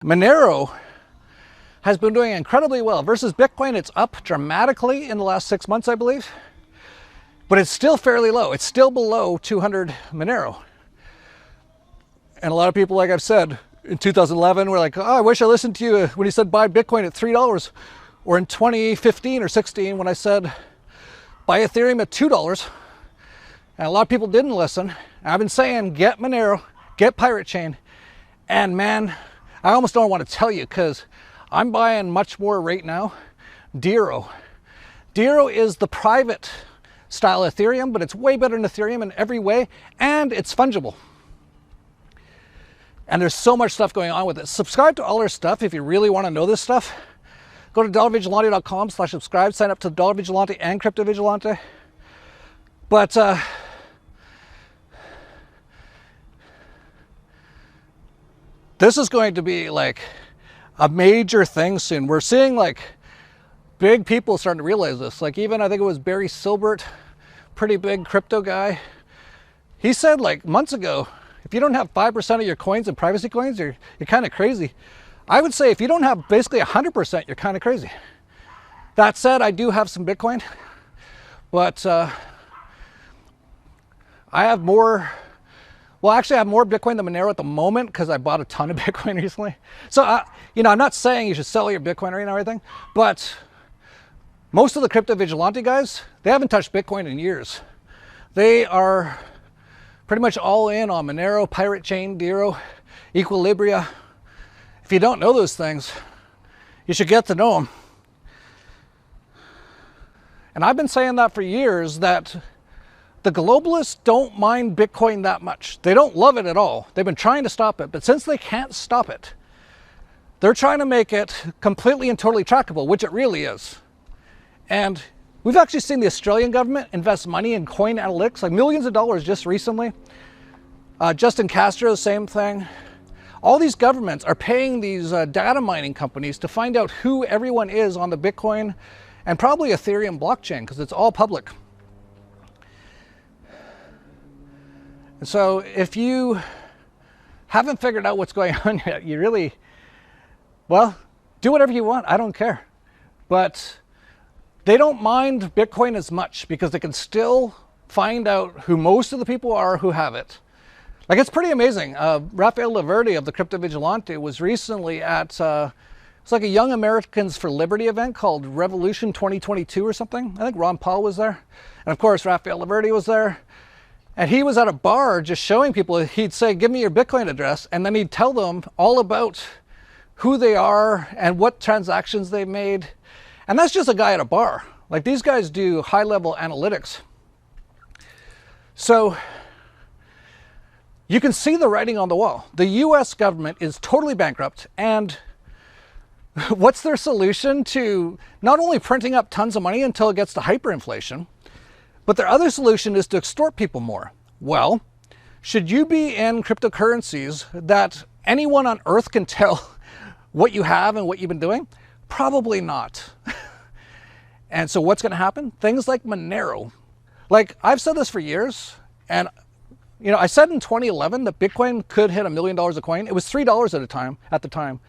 Monero has been doing incredibly well. Versus Bitcoin, it's up dramatically in the last 6 months, I believe. But it's still fairly low. It's still below 200 Monero. And a lot of people, like I've said, in 2011, were like, oh, I wish I listened to you when you said buy Bitcoin at $3. Or in 2015 or 16, when I said buy Ethereum at $2. And a lot of people didn't listen. And I've been saying, get Monero, get Pirate Chain. And man, I almost don't want to tell you because I'm buying much more right now. Dero. Dero is the private style Ethereum, but it's way better than Ethereum in every way, and it's fungible. And there's so much stuff going on with it. Subscribe to all our stuff if you really want to know this stuff. Go to dollarvigilante.com/subscribe, sign up to Dollar Vigilante and Crypto Vigilante. But this is going to be like a major thing soon. We're seeing like big people starting to realize this. Like even I think it was Barry Silbert, pretty big crypto guy. He said like months ago, if you don't have 5% of your coins in privacy coins, you're kind of crazy. I would say if you don't have basically 100%, you're kind of crazy. That said, I do have some Bitcoin, but I have more. Well, actually, I have more Bitcoin than Monero at the moment because I bought a ton of Bitcoin recently. So, you know, I'm not saying you should sell your Bitcoin or anything, but most of the Crypto Vigilante guys, they haven't touched Bitcoin in years. They are pretty much all in on Monero, Pirate Chain, Dero, Equilibria. If you don't know those things, you should get to know them. And I've been saying that for years, that the globalists don't mind Bitcoin that much. They don't love it at all. They've been trying to stop it, but since they can't stop it, they're trying to make it completely and totally trackable, which it really is. And we've actually seen the Australian government invest money in coin analytics, like millions of dollars just recently. Justin Castro, same thing. All these governments are paying these data mining companies to find out who everyone is on the Bitcoin and probably Ethereum blockchain, because it's all public. And so if you haven't figured out what's going on yet, you really, well, do whatever you want. I don't care. But they don't mind Bitcoin as much because they can still find out who most of the people are who have it. Like, it's pretty amazing. Raphael Laverde of the Crypto Vigilante was recently at, it's like a Young Americans for Liberty event called Revolution 2022 or something. I think Ron Paul was there. And of course, Raphael Laverde was there. And he was at a bar just showing people, he'd say, give me your Bitcoin address. And then he'd tell them all about who they are and what transactions they've made. And that's just a guy at a bar. Like, these guys do high-level analytics. So you can see the writing on the wall. The US government is totally bankrupt. And what's their solution to not only printing up tons of money until it gets to hyperinflation, but their other solution is to extort people more? Well, should you be in cryptocurrencies that anyone on earth can tell what you have and what you've been doing? Probably not. And so what's going to happen? Things like Monero. Like, I've said this for years, and you know, I said in 2011 that Bitcoin could hit $1 million a coin. It was $3 at the time.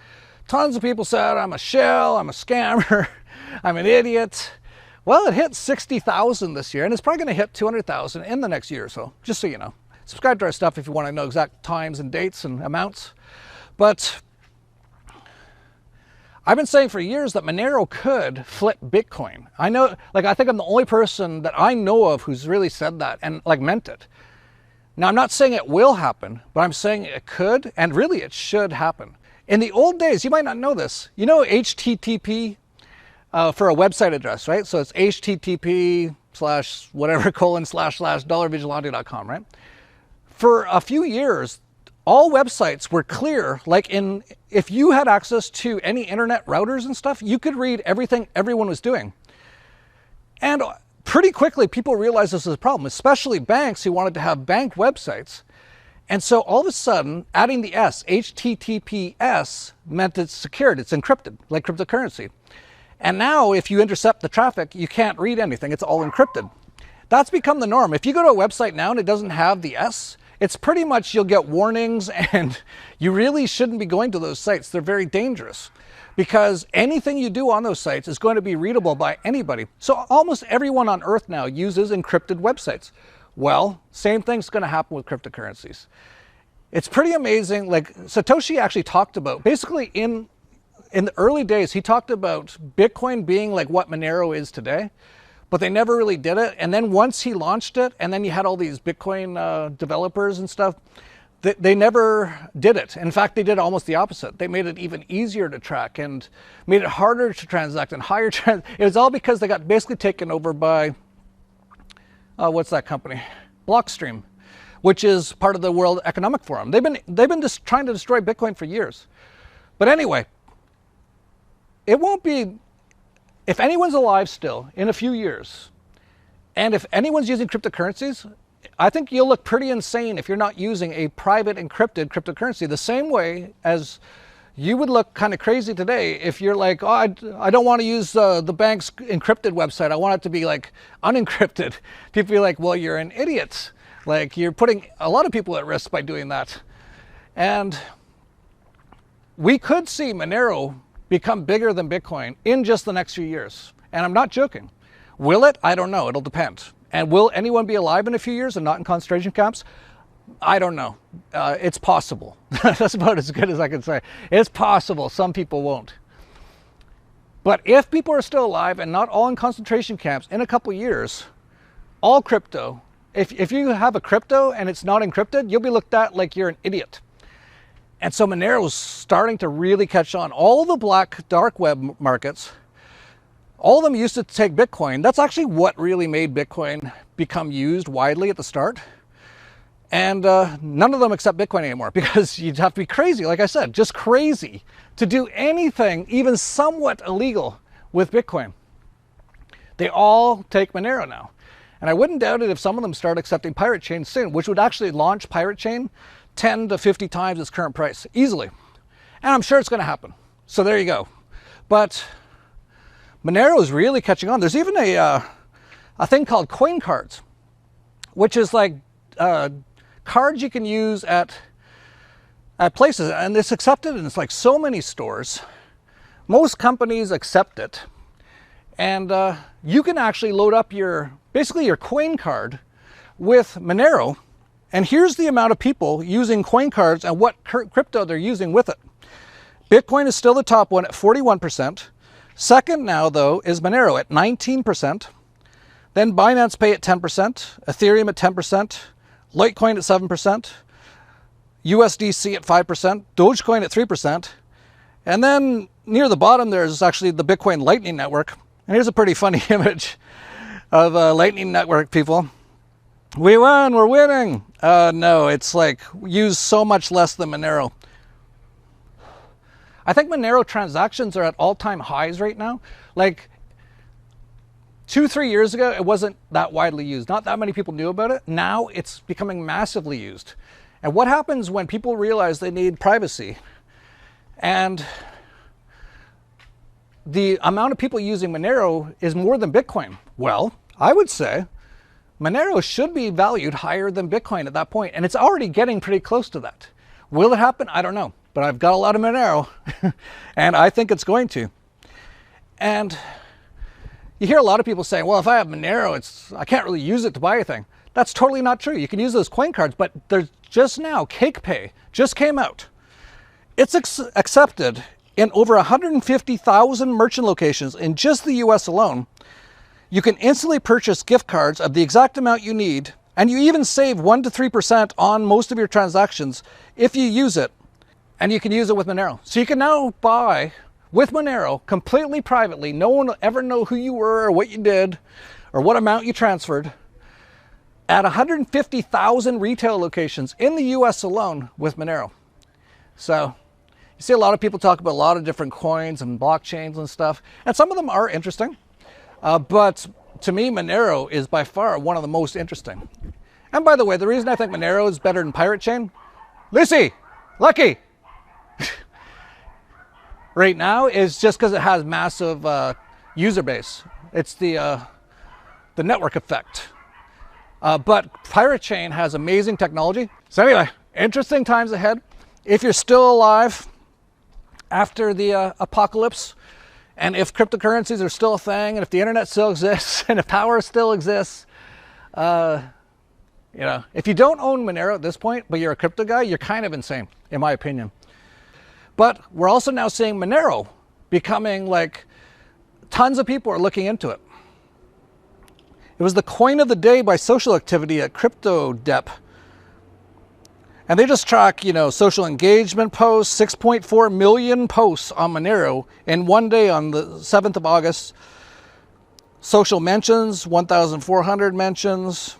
Tons of people said, I'm a shell, I'm a scammer, I'm an idiot. Well, it hit 60,000 this year, and it's probably going to hit 200,000 in the next year or so, just so you know. Subscribe to our stuff if you want to know exact times and dates and amounts. But I've been saying for years that Monero could flip Bitcoin. I know, like, I think I'm the only person that I know of who's really said that and like meant it. Now, I'm not saying it will happen, but I'm saying it could, and really it should happen. In the old days, you might not know this, you know HTTP for a website address, right? So it's http://dollarvigilante.com, right? For a few years, all websites were clear. Like, if you had access to any internet routers and stuff, you could read everything everyone was doing. And pretty quickly, people realized this was a problem, especially banks who wanted to have bank websites. And so all of a sudden, adding the S, HTTPS, meant it's secured, it's encrypted, like cryptocurrency. And now, if you intercept the traffic, you can't read anything, it's all encrypted. That's become the norm. If you go to a website now and it doesn't have the S, It's pretty much you'll get warnings, and you really shouldn't be going to those sites. They're very dangerous because anything you do on those sites is going to be readable by anybody. So almost everyone on Earth now uses encrypted websites. Well, same thing's going to happen with cryptocurrencies. It's pretty amazing. Like Satoshi actually talked about, basically in the early days, he talked about Bitcoin being like what Monero is today, but they never really did it. And then once he launched it, and then you had all these Bitcoin developers and stuff, they never did it. In fact, they did almost the opposite. They made it even easier to track and made it harder to transact and higher. It was all because they got basically taken over by, what's that company? Blockstream, which is part of the World Economic Forum. They've been just trying to destroy Bitcoin for years. But anyway, it won't be, if anyone's alive still in a few years, and if anyone's using cryptocurrencies, I think you'll look pretty insane if you're not using a private encrypted cryptocurrency, the same way as you would look kind of crazy today if you're like, oh, I don't want to use the bank's encrypted website. I want it to be like unencrypted. People are like, well, you're an idiot. Like, you're putting a lot of people at risk by doing that. And we could see Monero become bigger than Bitcoin in just the next few years. And I'm not joking. Will it? I don't know. It'll depend. And will anyone be alive in a few years and not in concentration camps? I don't know. It's possible. That's about as good as I can say. It's possible. Some people won't. But if people are still alive and not all in concentration camps in a couple years, all crypto, if you have a crypto and it's not encrypted, you'll be looked at like you're an idiot. And so Monero is starting to really catch on. All the black dark web markets, all of them used to take Bitcoin. That's actually what really made Bitcoin become used widely at the start. And none of them accept Bitcoin anymore because you'd have to be crazy, like I said, just crazy to do anything even somewhat illegal with Bitcoin. They all take Monero now. And I wouldn't doubt it if some of them start accepting Pirate Chain soon, which would actually launch Pirate Chain 10 to 50 times its current price, easily. And I'm sure it's going to happen. So there you go. But Monero is really catching on. There's even a thing called coin cards, which is like cards you can use at places, and it's accepted in like so many stores. Most companies accept it, and you can actually load up basically your coin card with Monero. And here's the amount of people using coin cards and what crypto they're using with it. Bitcoin is still the top one at 41%. Second now, though, is Monero at 19%. Then Binance Pay at 10%, Ethereum at 10%, Litecoin at 7%, USDC at 5%, Dogecoin at 3%. And then near the bottom, there's actually the Bitcoin Lightning Network. And here's a pretty funny image of Lightning Network people. We won, we're winning. No, it's like used so much less than Monero. I think Monero transactions are at all-time highs right now. Like 2-3 years ago, it wasn't that widely used. Not that many people knew about it. Now it's becoming massively used. And what happens when people realize they need privacy? And the amount of people using Monero is more than Bitcoin. Well, I would say Monero should be valued higher than Bitcoin at that point, and it's already getting pretty close to that. Will it happen? I don't know, but I've got a lot of Monero, and I think it's going to. And you hear a lot of people saying, well, if I have Monero, I can't really use it to buy anything. That's totally not true. You can use those coin cards, but there's just now, CakePay just came out. It's accepted in over 150,000 merchant locations in just the US alone. You can instantly purchase gift cards of the exact amount you need, and you even save 1 to 3% on most of your transactions if you use it, and you can use it with Monero. So you can now buy with Monero completely privately. No one will ever know who you were or what you did or what amount you transferred at 150,000 retail locations in the US alone with Monero. So you see a lot of people talk about a lot of different coins and blockchains and stuff, and some of them are interesting. But to me, Monero is by far one of the most interesting. And by the way, the reason I think Monero is better than Pirate Chain, Lucy, Lucky, right now is just because it has massive user base. It's the network effect. But Pirate Chain has amazing technology. So anyway, interesting times ahead. If you're still alive after the apocalypse, and if cryptocurrencies are still a thing, and if the internet still exists, and if power still exists, you know, if you don't own Monero at this point, but you're a crypto guy, you're kind of insane, in my opinion. But we're also now seeing Monero becoming like, tons of people are looking into it. It was the coin of the day by social activity at CryptoDep. And they just track, you know, social engagement posts, 6.4 million posts on Monero in one day on the 7th of August. Social mentions, 1,400 mentions.